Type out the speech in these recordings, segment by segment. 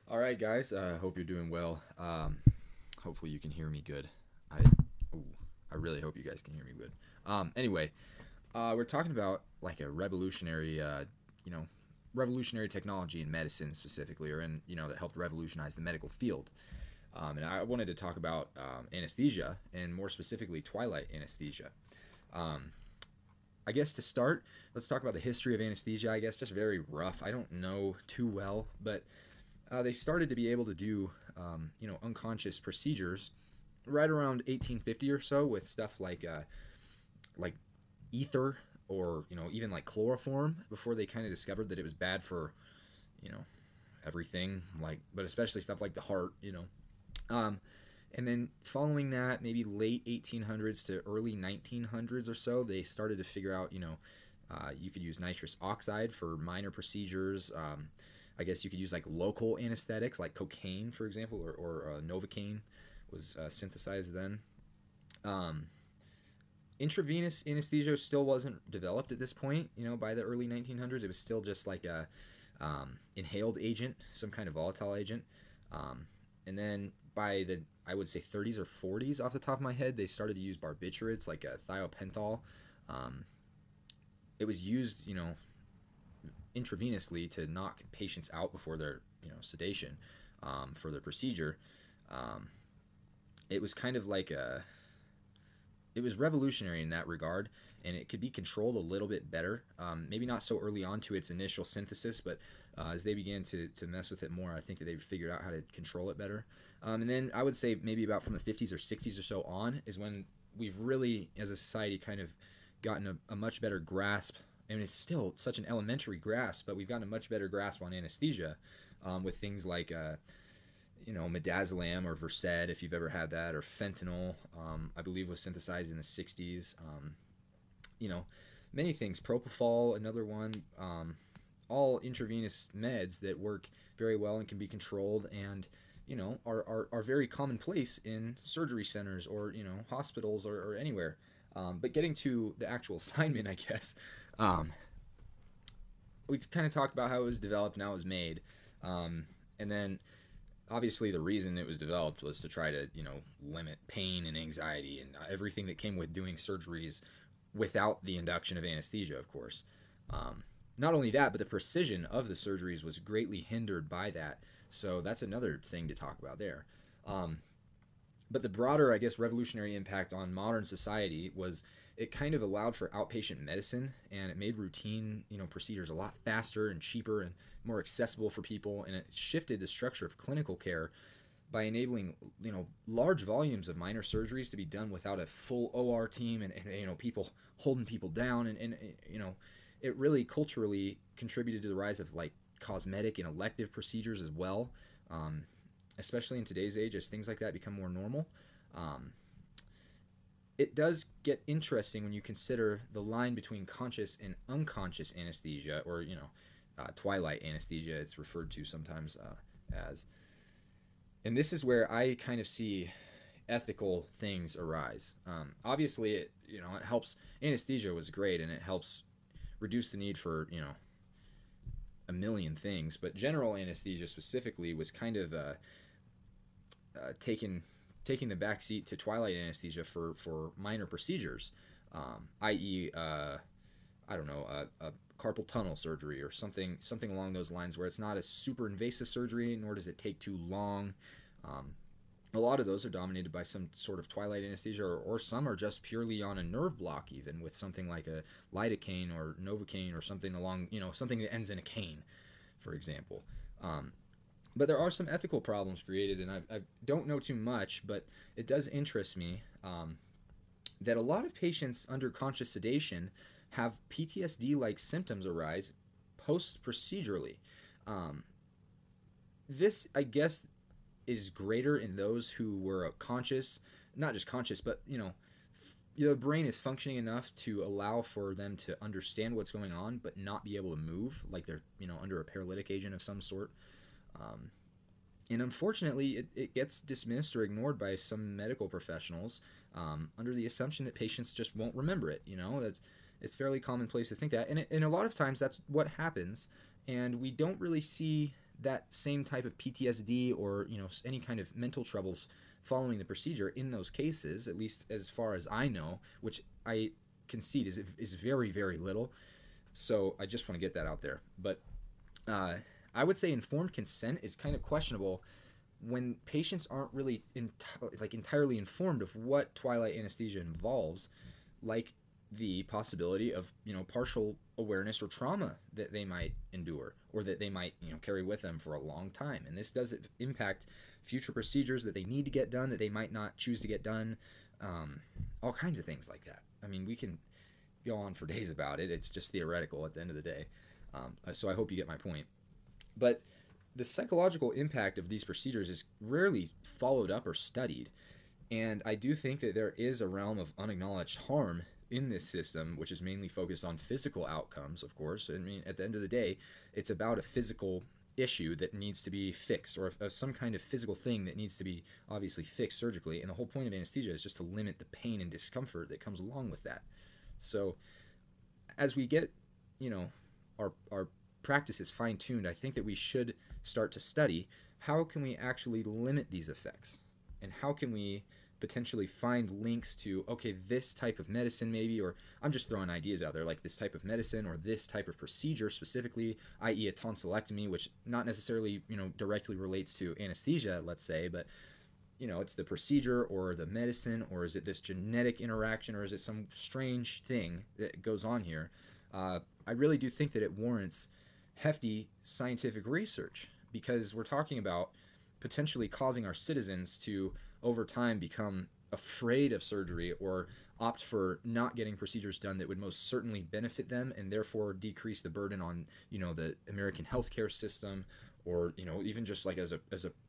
All right, guys. Hope you're doing well. Hopefully you can hear me good. I, ooh, I really hope you guys can hear me good. Anyway, we're talking about like a revolutionary, you know, revolutionary technology in medicine specifically, or in that helped revolutionize the medical field. And I wanted to talk about anesthesia, and more specifically, twilight anesthesia. Um, I guess to start, let's talk about the history of anesthesia. I guess just very rough. I don't know too well, but they started to be able to do unconscious procedures right around 1850 or so with stuff like ether, or even like chloroform, before they kind of discovered that it was bad for you know everything, like, but especially stuff like the heart. um, and then following that, maybe late 1800s to early 1900s or so, they started to figure out you could use nitrous oxide for minor procedures. I guess you could use like local anesthetics, like cocaine, for example, or Novocaine was synthesized then. Um, Intravenous anesthesia still wasn't developed at this point. By the early 1900s, it was still just like a inhaled agent, some kind of volatile agent. And then by the, I would say, 30s or 40s, off the top of my head, they started to use barbiturates like thiopental. Um, it was used, intravenously to knock patients out before their sedation, for their procedure. Um, it was kind of like it was revolutionary in that regard, and it could be controlled a little bit better. Maybe not so early on to its initial synthesis, but as they began to mess with it more, I think that they figured out how to control it better. And then I would say maybe about from the 50s or 60s or so on is when we've really, as a society, kind of gotten a much better grasp. I mean, it's still such an elementary grasp, but we've gotten a much better grasp on anesthesia, with things like midazolam or Versed, if you've ever had that, or fentanyl. I believe was synthesized in the 60s. You know, Many things. Propofol, another one. All intravenous meds that work very well and can be controlled, and are very commonplace in surgery centers, or hospitals, or anywhere. But getting to the actual assignment, I guess, um, we kind of talked about how it was developed and how it was made. And then obviously the reason it was developed was to try to limit pain and anxiety and everything that came with doing surgeries without the induction of anesthesia, of course. um, Not only that, but the precision of the surgeries was greatly hindered by that, so that's another thing to talk about there. um, but the broader, I guess, revolutionary impact on modern society was it kind of allowed for outpatient medicine, and it made routine procedures a lot faster and cheaper and more accessible for people, and it shifted the structure of clinical care by enabling large volumes of minor surgeries to be done without a full OR team, and people holding people down, and it really culturally contributed to the rise of like cosmetic and elective procedures as well. um, Especially in today's age, as things like that become more normal. um, it does get interesting when you consider the line between conscious and unconscious anesthesia, or twilight anesthesia, it's referred to sometimes as. And this is where I kind of see ethical things arise. Obviously, it helps. Anesthesia was great, and it helps reduce the need for a million things. But general anesthesia specifically was kind of taking the back seat to twilight anesthesia for minor procedures, i.e., I don't know, a carpal tunnel surgery or something along those lines, where it's not a super invasive surgery, nor does it take too long. Um, a lot of those are dominated by some sort of twilight anesthesia, or some are just purely on a nerve block, even with something like a lidocaine or novocaine, or something along, something that ends in a cane, for example. Um, but there are some ethical problems created, and I don't know too much, but it does interest me, that a lot of patients under conscious sedation have PTSD like symptoms arise post procedurally. Um, this, I guess, is greater in those who were conscious, not just conscious, but the brain is functioning enough to allow for them to understand what's going on, but not be able to move, like they're under a paralytic agent of some sort. Um, and unfortunately, it gets dismissed or ignored by some medical professionals, under the assumption that patients just won't remember it. That's, it's fairly commonplace to think that, and a lot of times that's what happens, and we don't really see that same type of PTSD or any kind of mental troubles following the procedure in those cases, at least as far as I know, which I concede is very, very little. So I just want to get that out there. But I would say informed consent is kind of questionable when patients aren't really entirely informed of what twilight anesthesia involves, like the possibility of partial awareness or trauma that they might endure or that they might carry with them for a long time. And this does impact future procedures that they need to get done, that they might not choose to get done, all kinds of things like that. I mean, we can go on for days about it. It's just theoretical at the end of the day. So I hope you get my point. But the psychological impact of these procedures is rarely followed up or studied. And I do think that there is a realm of unacknowledged harm in this system, which is mainly focused on physical outcomes, of course. I mean, at the end of the day, it's about a physical issue that needs to be fixed, or some kind of physical thing that needs to be obviously fixed surgically. And the whole point of anesthesia is just to limit the pain and discomfort that comes along with that. So as we get, our practices fine-tuned, I think that we should start to study how can we actually limit these effects, and how can we potentially find links to, okay, this type of medicine maybe, or I'm just throwing ideas out there, like this type of medicine or this type of procedure specifically, i.e. a tonsillectomy, which not necessarily directly relates to anesthesia, let's say, but it's the procedure or the medicine, or is it this genetic interaction, or is it some strange thing that goes on here? I really do think that it warrants hefty scientific research, because we're talking about potentially causing our citizens to, over time, become afraid of surgery or opt for not getting procedures done that would most certainly benefit them, and therefore decrease the burden on the American healthcare system, or even just like as a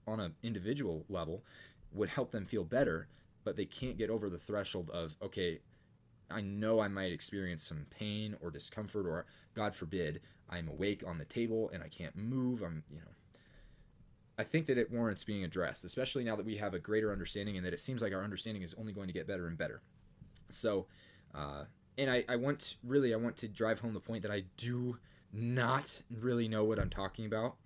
on an individual level, would help them feel better. But they can't get over the threshold of, okay, I know I might experience some pain or discomfort, or God forbid, I'm awake on the table and I can't move. I think that it warrants being addressed, especially now that we have a greater understanding, and that it seems like our understanding is only going to get better and better. So, and I want to drive home the point that I do not really know what I'm talking about,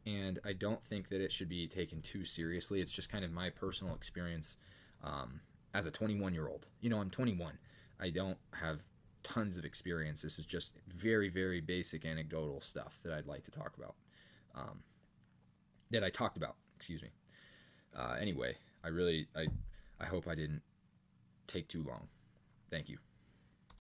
and I don't think that it should be taken too seriously. It's just kind of my personal experience as a 21-year-old. I'm 21. I don't have tons of experience. This is just very, very basic anecdotal stuff that I'd like to talk about. That I talked about, excuse me. Anyway, I hope I didn't take too long. Thank you.